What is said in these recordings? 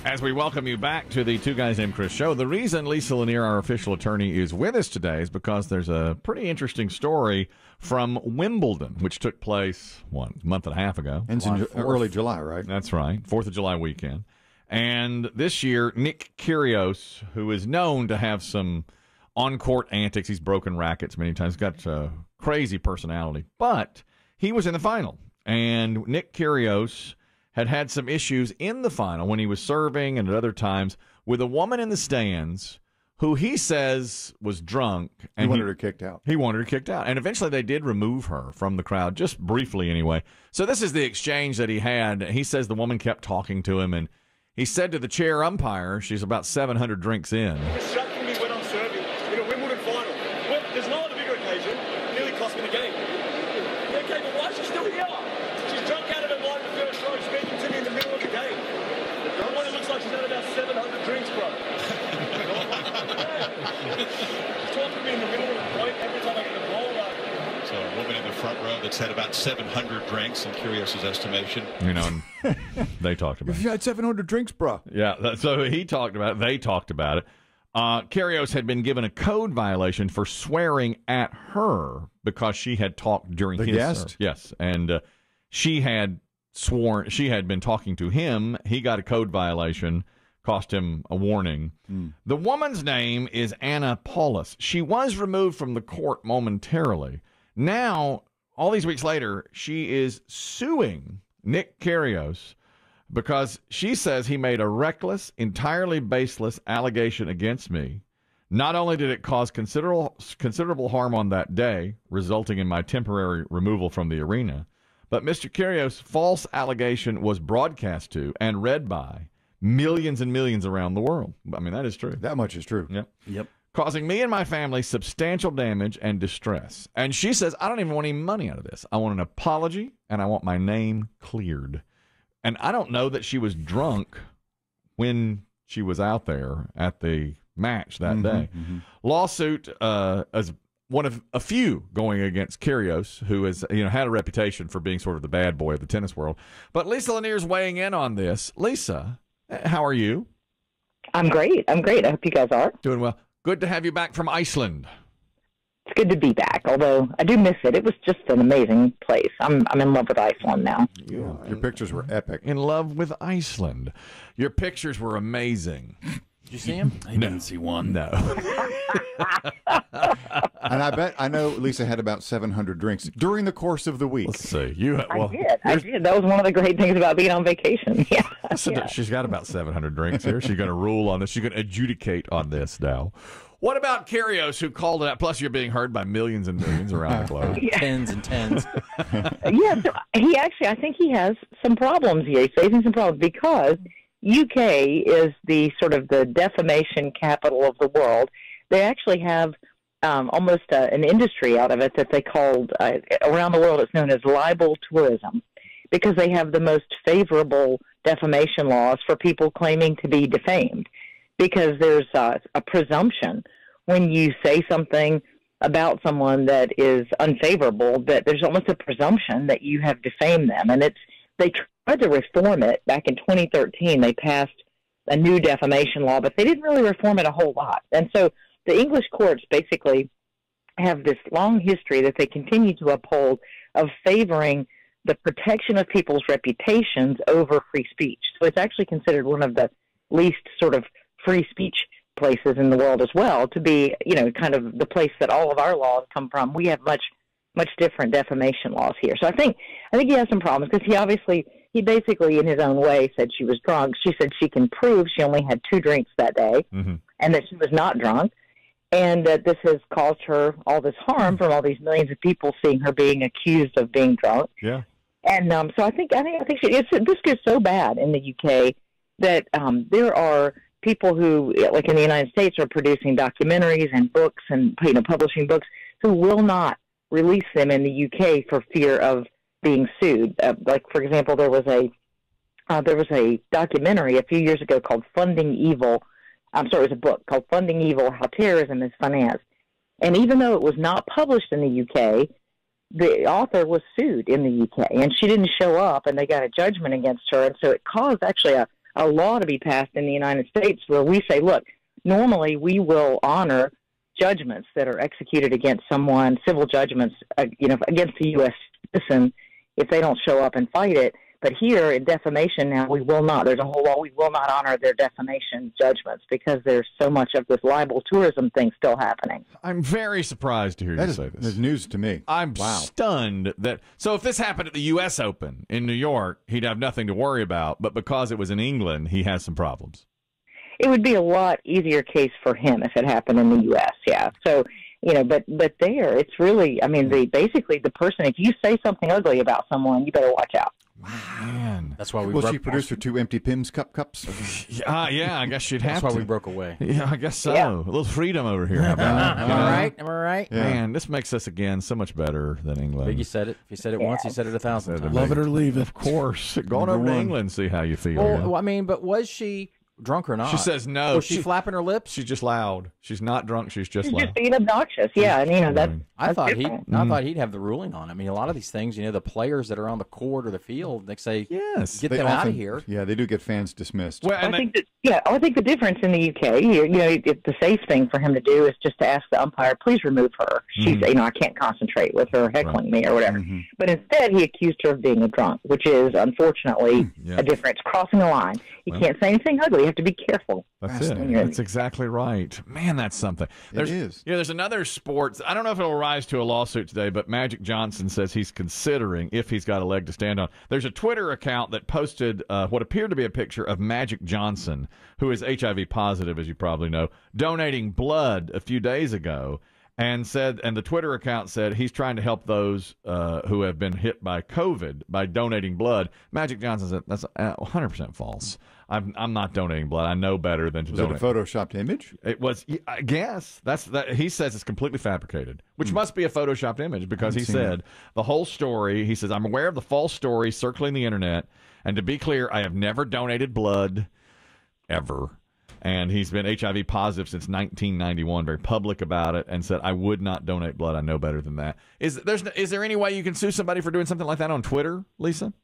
As we welcome you back to the Two Guys Named Chris show, the reason Lisa Lanier, our official attorney, is with us today is because there's a pretty interesting story from Wimbledon, which took place, a month and a half ago. In early July, right? That's right, 4th of July weekend. And this year, Nick Kyrgios, who is known to have some on-court antics, he's broken rackets many times, got a crazy personality, but he was in the final. And Nick Kyrgios had some issues in the final when he was serving and at other times with a woman in the stands who he says was drunk. And he wanted her kicked out. He wanted her kicked out. And eventually they did remove her from the crowd, just briefly anyway. So this is the exchange that he had. He says the woman kept talking to him, and he said to the chair umpire, she's about 700 drinks in. Shaq for me when I'm serving in a Wimbledon final. Well, there's no other bigger occasion. It nearly cost me the game. Okay, but why is she still here? She's drunk out of her mind in the first row, speaking to me in the middle of the game. It looks like she's had about 700 drinks, bro. She's talking to me in the middle of the point every time I get the ball. So a woman in the front row that's had about 700 drinks in Kyrgios' estimation. You know, and they talked about it. You had 700 drinks, bro. Yeah, so he talked about it. They talked about it. Kyrgios had been given a code violation for swearing at her because she had talked during the his guest. Serve. Yes, and she had sworn. She had been talking to him. He got a code violation, cost him a warning. The woman's name is Anna Paulus. She was removed from the court momentarily. Now, all these weeks later, she is suing Nick Kyrgios because she says he made a reckless, entirely baseless allegation against me. Not only did it cause considerable harm on that day, resulting in my temporary removal from the arena, but Mr. Kyrgios' false allegation was broadcast to and read by millions and millions around the world. I mean, that is true. That much is true. Yep. Causing me and my family substantial damage and distress. And she says, I don't even want any money out of this. I want an apology, and I want my name cleared. And I don't know that she was drunk when she was out there at the match that day. Lawsuit is one of a few going against Kyrgios, who has had a reputation for being sort of the bad boy of the tennis world. But Lisa Lanier's weighing in on this. Lisa, how are you? I'm great. I hope you guys are. Doing well. Good to have you back from Iceland. It's good to be back, although I do miss it. It was just an amazing place. I'm in love with Iceland now. Your pictures were epic. In love with Iceland. Your pictures were amazing. Did you see him? I didn't see one. No. And I know Lisa had about 700 drinks during the course of the week. Let's see. I did. That was one of the great things about being on vacation. Yeah. Yeah. She's got about 700 drinks here. She's going to rule on this. She's going to adjudicate on this now. What about Kyrgios, who called it out? Plus, you're being heard by millions and millions around the globe. Tens and tens. Yeah, so I think he has some problems here. He's facing some problems because UK is the sort of the defamation capital of the world. They actually have almost an industry out of it that they called, around the world it's known as libel tourism, because they have the most favorable defamation laws for people claiming to be defamed. Because there's a presumption when you say something about someone that is unfavorable, that there's almost a presumption that you have defamed them. And they tried to reform it back in 2013. They passed a new defamation law, but they didn't really reform it a whole lot. And so the English courts basically have this long history that they continue to uphold of favoring the protection of people's reputations over free speech. So it's actually considered one of the least sort of free speech places in the world as well, to be, kind of the place that all of our laws come from. We have much different defamation laws here. So I think he has some problems because he basically in his own way said she was drunk. She said she can prove she only had 2 drinks that day and that she was not drunk, and that this has caused her all this harm from all these millions of people seeing her being accused of being drunk. Yeah. And so I think this gets so bad in the UK that there are people who, like in the United States, are producing documentaries and books and publishing books who will not release them in the UK for fear of being sued. Like, for example, there was a documentary a few years ago called Funding Evil. It was a book called Funding Evil: How Terrorism is Financed. And even though it was not published in the UK, the author was sued in the UK, and she didn't show up, and they got a judgment against her, and so it caused actually a a law to be passed in the United States where we say, look, normally we will honor judgments that are executed against someone, civil judgments, against a U.S. citizen if they don't show up and fight it. But here in defamation now, we will not. There's a whole law. We will not honor their defamation judgments because there's so much of this libel tourism thing still happening. I'm very surprised to hear you say this. That's news to me. I'm stunned that. So if this happened at the U.S. Open in New York, he'd have nothing to worry about. But because it was in England, he has some problems. It would be a lot easier case for him if it happened in the U.S. Yeah. So, but there, it's really, I mean, basically the person, if you say something ugly about someone, you better watch out. Man. That's why we Will she produce her 2 empty Pimm's cups? Yeah, I guess she'd have to. That's why we broke away. Yeah, I guess so. Yeah. A little freedom over here. How about, Am I right? Am I right? Yeah. Man, this makes us, again, so much better than England. Biggie said it. If he said it once, he said it 1,000 times. Love it or leave it. Of course. Go on over to England, see how you feel. Well, I mean, but was she drunk or not? She says no. Was she flapping her lips? She's just loud. She's not drunk. She's just loud. Just being obnoxious. Yeah, and that's I thought different. he'd have the ruling on it. I mean, a lot of these things, the players that are on the court or the field, they say, yes, get them out of here. Yeah, they do get fans dismissed. Well, I think the difference in the UK, the safe thing for him to do is just to ask the umpire, please remove her. She's, I can't concentrate with her heckling me or whatever. But instead, he accused her of being a drunk, which is unfortunately a difference, crossing the line. You can't say anything ugly. You have to be careful. That's it. That's exactly right. Man, that's something. It is. There's another sport. I don't know if it'll rise to a lawsuit today, but Magic Johnson says he's considering if he's got a leg to stand on. There's a Twitter account that posted what appeared to be a picture of Magic Johnson, who is HIV positive, as you probably know, donating blood a few days ago. And the Twitter account said he's trying to help those who have been hit by COVID by donating blood. Magic Johnson said that's 100% false. I'm not donating blood. I know better than to donate. Was it a photoshopped image? It was. I guess that's that. He says it's completely fabricated, which must be a photoshopped image because he said the whole story. He says I'm aware of the false story circling the internet, and to be clear, I have never donated blood, ever. And he's been HIV positive since 1991, very public about it, and said, I would not donate blood. I know better than that. Is there any way you can sue somebody for doing something like that on Twitter, Lisa?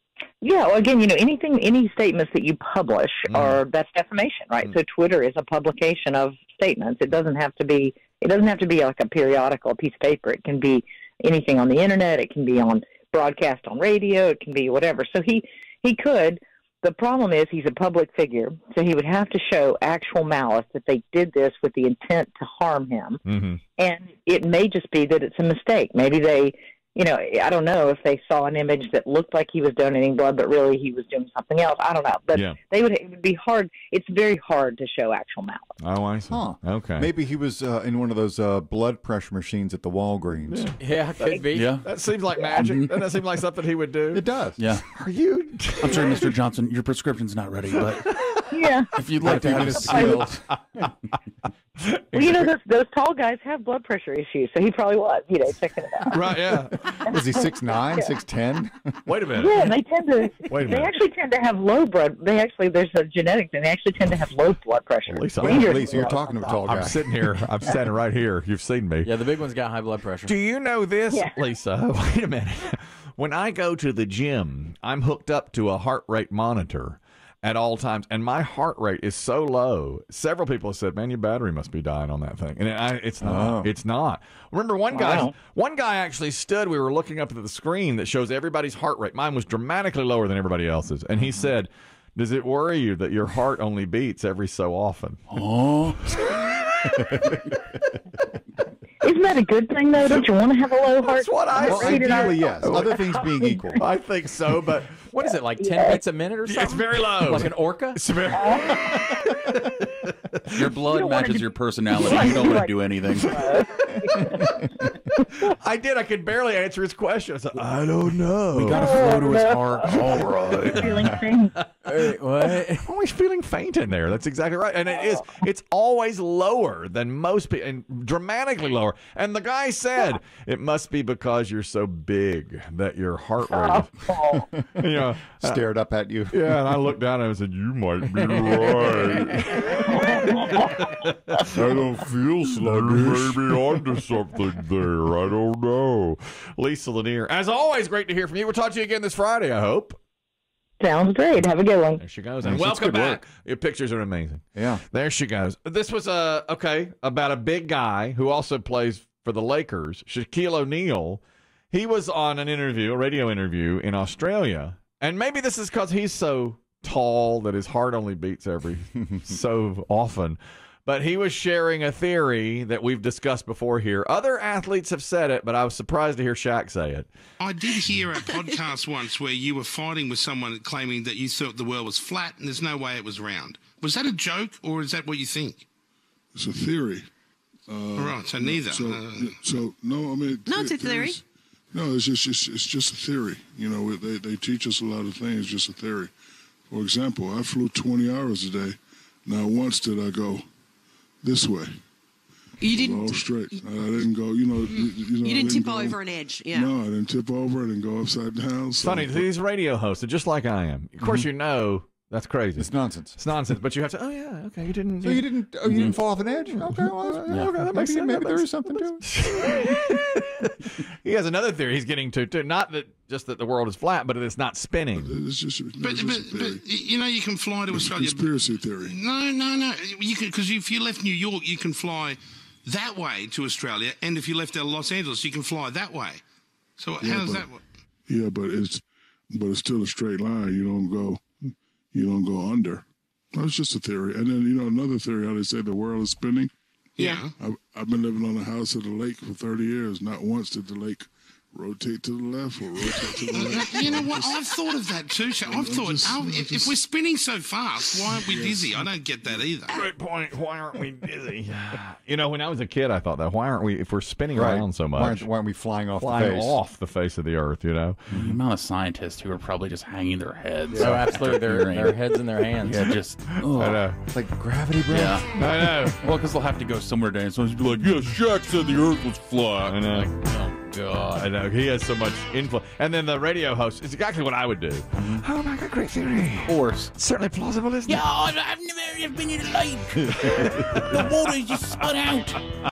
Yeah, well, again, any statements that you publish that's defamation, right? So Twitter is a publication of statements. It doesn't have to be like a periodical, a piece of paper. It can be anything on the internet. It can be on broadcast on radio. It can be whatever. So he could. The problem is he's a public figure, so he would have to show actual malice that they did this with the intent to harm him. And it may just be that it's a mistake. Maybe they, I don't know if they saw an image that looked like he was donating blood, but really he was doing something else. I don't know. But it would be hard. It's very hard to show actual malice. Oh, I see. Huh. Okay. Maybe he was in one of those blood pressure machines at the Walgreens. Yeah, could be. Yeah. That seems like magic. Doesn't that seem like something he would do? It does. Yeah. Are you? I'm sorry, Mr. Johnson, your prescription's not ready, but Yeah. if you'd like to have it sealed. Well, those tall guys have blood pressure issues, so he probably was, checking it out. Right, yeah. Was he 6'9", 6'10"? Wait a minute. Yeah, and they tend to. Wait a minute. They actually tend to have low blood. There's a genetic thing. They actually tend to have low blood pressure. Lisa, Lisa, you're talking to a tall guy. I'm sitting here. I'm standing right here. You've seen me. Yeah, the big one's got high blood pressure. Do you know this, Yeah. Lisa? Wait a minute. When I go to the gym, I'm hooked up to a heart rate monitor at all times, and my heart rate is so low. Several people have said, "Man, your battery must be dying on that thing," and it's not. It's not. Remember, one guy actually stood. We were looking up at the screen that shows everybody's heart rate. Mine was dramatically lower than everybody else's, and he said, "Does it worry you that your heart only beats every so often?" Oh. Isn't that a good thing, though? Don't you want to have a low heart? That's what I Well, said. ideally, yes. Other things being equal. I think so, but What is it, like 10 beats a minute or something? it's very low. Like an orca? It's very. Your blood matches your personality. You don't want to do anything. I did. I could barely answer his question. I said, I don't know. We got to flow to his heart. All right. Feeling faint. Wait, what? Always feeling faint in there. That's exactly right. And it is. It's always lower than most people, and dramatically lower. And the guy said, it must be because you're so big that your heart rate is, Stared up at you. Yeah, and I looked down and I said, you might be right. I don't feel sluggish. Maybe onto something there. I don't know. Lisa Lanier, as always, great to hear from you. We'll talk to you again this Friday, I hope. Sounds great. Have a good one. There she goes. And That's welcome good back. work. Your pictures are amazing. Yeah. There she goes. This was about a big guy who also plays for the Lakers, Shaquille O'Neal. He was on an interview, a radio interview in Australia. And maybe this is because he's so tall that his heart only beats every so often. But he was sharing a theory that we've discussed before here. Other athletes have said it, but I was surprised to hear Shaq say it. I did hear a podcast once where you were fighting with someone claiming that you thought the world was flat and there's no way it was round. Was that a joke, or is that what you think? It's a theory. All right, so neither. So no, I mean, No, it's a theory. No, it's just a theory. You know, they teach us a lot of things. Just a theory. For example, I flew 20 hours a day. Not once did I go this way. You didn't. All straight. I didn't go. You didn't tip over an edge. Yeah. No, I didn't tip over. I didn't go upside down. It's funny. These radio hosts are just like I am. Of course, you know that's crazy. It's nonsense. It's nonsense. But you have to. Oh yeah. Okay. You didn't. So you didn't fall off an edge? Okay. Well, okay. That makes sense. Maybe there is something to it. He has another theory he's getting to. Not that just that the world is flat, but it's not spinning. It's just. But you know, you can fly to Australia. Conspiracy theory. No. You can, because if you left New York, you can fly that way to Australia, and if you left Los Angeles, you can fly that way. So how does that work? Yeah, but it's still a straight line. You don't go under. That's just a theory. And then another theory, how they say the world is spinning. Yeah. I've been living on a house at the lake for 30 years. Not once did the lake rotate to the left or rotate to the right. You know what? I've thought of that too. I've thought, if we're spinning so fast, why aren't we dizzy? I don't get that either. Great point. Why aren't we dizzy? When I was a kid, I thought that. Why aren't we? If we're spinning around so much, why aren't we flying off the face of the earth? The amount of scientists who are probably just hanging their heads. Oh, absolutely. Their heads in their hands. Yeah, just. I know. It's like gravity, bro. Yeah, I know. Well, because they'll have to go somewhere today, and someone's be like, "Yeah, Shaq said the Earth was flat." I know. Like, oh God. I know. He has so much influence. And then the radio host, it's exactly what I would do. Oh my God, great theory. Of course. It's certainly plausible, isn't it? Yeah, I've never been in a lake. The water just spun out.